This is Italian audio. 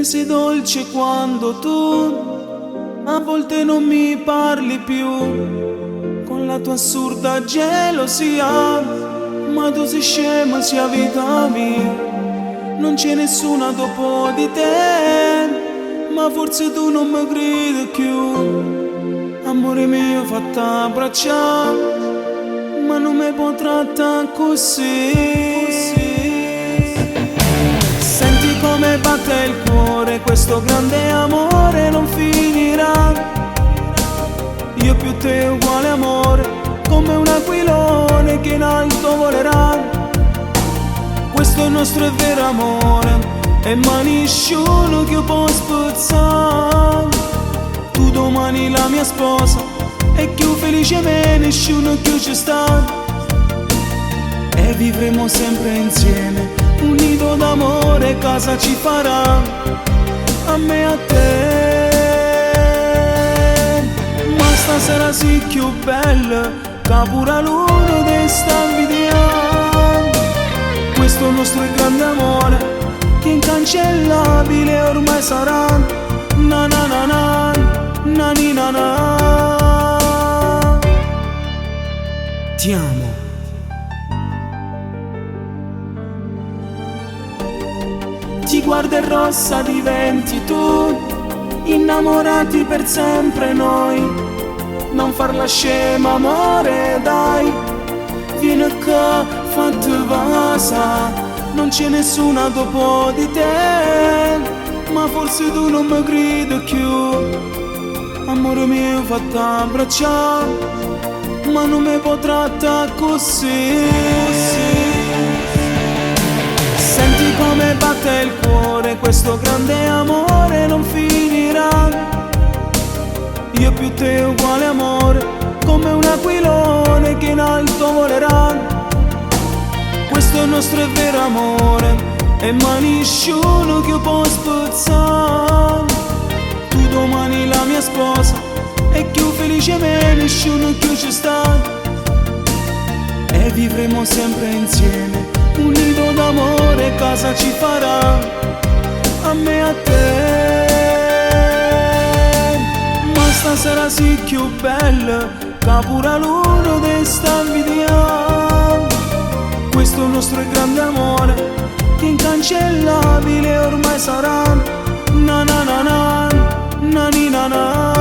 come sei dolce quando tu a volte non mi parli più, con la tua assurda gelosia. Ma tu sei scema, sia vita mia, non c'è nessuna dopo di te. Ma forse tu non mi credi più, amore mio fatto abbracciare, ma non mi può trattare così. Senti come batte il cuore, questo grande amore non finirà. Io più te uguale amore, come un aquilone che in alto volerà. Questo è il nostro è vero amore, e mai nessuno che può spezzare. Tu domani la mia sposa, e più felice me nessuno più ci sta. E vivremo sempre insieme, un nido d'amore casa ci farà, a me e a te. Ma stasera sì più bella, che pure l'uno te sta invidiando. Questo nostro è grande amore, che incancellabile ormai sarà. Na na na na, na ni na na. Ti amo. Ti guardo e rossa diventi tu, innamorati per sempre noi. Non farla scema amore dai, vieni qua fatti vasa, non c'è nessuna dopo di te. Ma forse tu non mi credi più, amore mio fatto abbracciare, ma non mi può trattare così. Senti come batte il cuore, questo grande amore non finirà. Io più te uguale amore, come un aquilone che in alto volerà. Questo è il nostro è vero amore, e mai nessuno che può spezzare. Tu domani la mia sposa, e più felice me nessuno più ci sta. E vivremo sempre insieme, un nido d'amore casa ci farà, a me e a te. Ma stasera sì più bella, che pure l'uno te sta invidiando. Questo nostro è grande amore, che incancellabile ormai sarà. Na na na na, na ni na na.